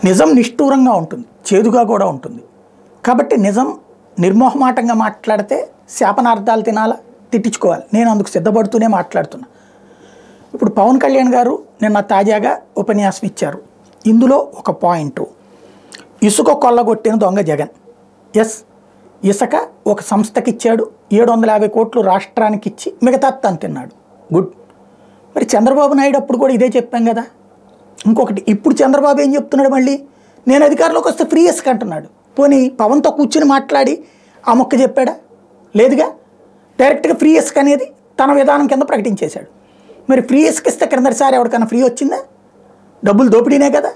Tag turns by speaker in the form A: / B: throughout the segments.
A: నిజం నిష్ఠూరంగా ఉంటుంది, చేదుగా కూడా ఉంటుంది. కాబట్టి నిజం నిర్మోహమాటంగా మాట్లాడితే శాపనార్థాలు తినాలా, తిట్టించుకోవాలి. నేను అందుకు సిద్ధపడుతూనే మాట్లాడుతున్నా. ఇప్పుడు పవన్ కళ్యాణ్ గారు నిన్న తాజాగా ఉపన్యాసం ఇచ్చారు. ఇందులో ఒక పాయింట్, ఇసుక కొల్లగొట్టిన దొంగ జగన్. ఎస్, ఇసుక ఒక సంస్థకి ఇచ్చాడు, 750 కోట్లు రాష్ట్రానికి ఇచ్చి మిగతా తను తిన్నాడు. గుడ్. మరి చంద్రబాబు నాయుడు అప్పుడు కూడా ఇదే చెప్పాం కదా. ఇంకొకటి, ఇప్పుడు చంద్రబాబు ఏం చెప్తున్నాడు, మళ్ళీ నేను అధికారంలోకి వస్తే ఫ్రీ ఇసుక అంటున్నాడు. పోనీ పవన్తో కూర్చుని మాట్లాడి ఆ మొక్క చెప్పాడా? లేదుగా. డైరెక్ట్గా ఫ్రీ ఇసుక అనేది తన విధానం కింద ప్రకటించేశాడు. మరి ఫ్రీ ఇసుక ఇస్తే క్రిందటిసారి ఎవరికైనా ఫ్రీ వచ్చిందా? డబ్బులు దోపిడీనే కదా.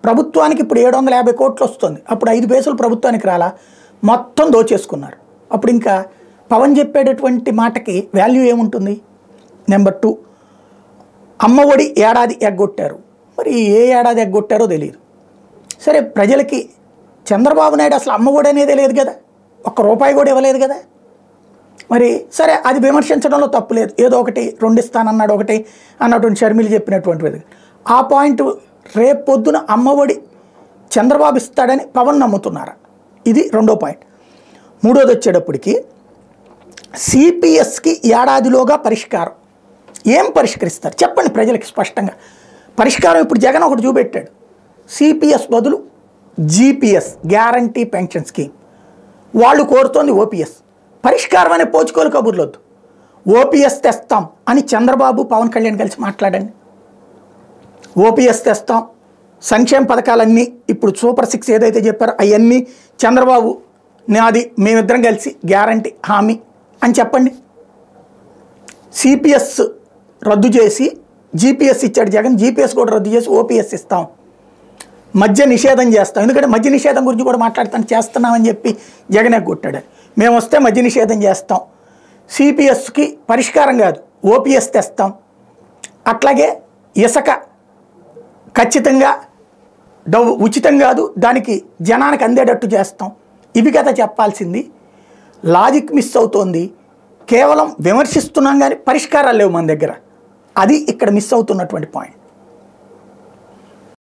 A: ప్రభుత్వానికి ఇప్పుడు 750 కోట్లు వస్తుంది, అప్పుడు 5 పైసలు ప్రభుత్వానికి రాలా, మొత్తం దోచేసుకున్నారు. అప్పుడు ఇంకా పవన్ చెప్పేటటువంటి మాటకి వాల్యూ ఏముంటుంది? నెంబర్ 2, అమ్మఒడి ఏడాది ఎగ్గొట్టారు. మరి ఏ ఏడాది ఎగ్గొట్టారో తెలియదు. సరే, ప్రజలకి చంద్రబాబు నాయుడు అసలు అమ్మఒడి అనేది లేదు కదా, ₹1 కూడా ఇవ్వలేదు కదా. మరి సరే, అది విమర్శించడంలో తప్పు లేదు. ఏదో ఒకటి 2 ఇస్తానన్నాడు, ఒకటి అన్నటువంటి షర్మిలు చెప్పినటువంటిది. ఆ పాయింట్ రేపు పొద్దున అమ్మఒడి చంద్రబాబు ఇస్తాడని పవన్ నమ్ముతున్నారా? ఇది రెండో పాయింట్. మూడోది వచ్చేటప్పటికి సిపిఎస్కి ఏడాదిలోగా పరిష్కారం. ఏం పరిష్కరిస్తారు చెప్పండి ప్రజలకి స్పష్టంగా. పరిష్కారం ఇప్పుడు జగన్ ఒకటి చూపెట్టాడు, సిపిఎస్ బదులు జిపిఎస్, గ్యారంటీ పెన్షన్ స్కీమ్. వాళ్ళు కోరుతోంది ఓపీఎస్. పరిష్కారం అనే పోచుకోలు కబుర్లొద్దు. ఓపీఎస్ తెస్తాం అని చంద్రబాబు పవన్ కళ్యాణ్ కలిసి మాట్లాడండి. ఓపీఎస్ తెస్తాం, సంక్షేమ పథకాలన్నీ ఇప్పుడు సూపర్ 6 ఏదైతే చెప్పారో అవన్నీ చంద్రబాబు నాది, మేమిద్దరం కలిసి గ్యారంటీ హామీ అని చెప్పండి. సిపిఎస్ రద్దు చేసి జీపీఎస్ ఇచ్చాడు జగన్, జీపీఎస్ కూడా రద్దు చేసి ఓపీఎస్ ఇస్తాం. మద్య నిషేధం చేస్తాం, ఎందుకంటే మద్య నిషేధం గురించి కూడా చేస్తున్నామని చెప్పి జగన్ ఎగ్గొట్టాడు. మేము వస్తే మద్య నిషేధం చేస్తాం, సిపిఎస్కి పరిష్కారం కాదు ఓపీఎస్ తెస్తాం. అట్లాగే ఇసుక ఖచ్చితంగా ఉచితం కాదు, దానికి జనానికి అందేటట్టు చేస్తాం. ఇవి కదా చెప్పాల్సింది. లాజిక్ మిస్ అవుతోంది. కేవలం విమర్శిస్తున్నాం కానీ పరిష్కారాలు లేవు మన దగ్గర. అది ఇక్కడ మిస్ అవుతున్నటువంటి పాయింట్.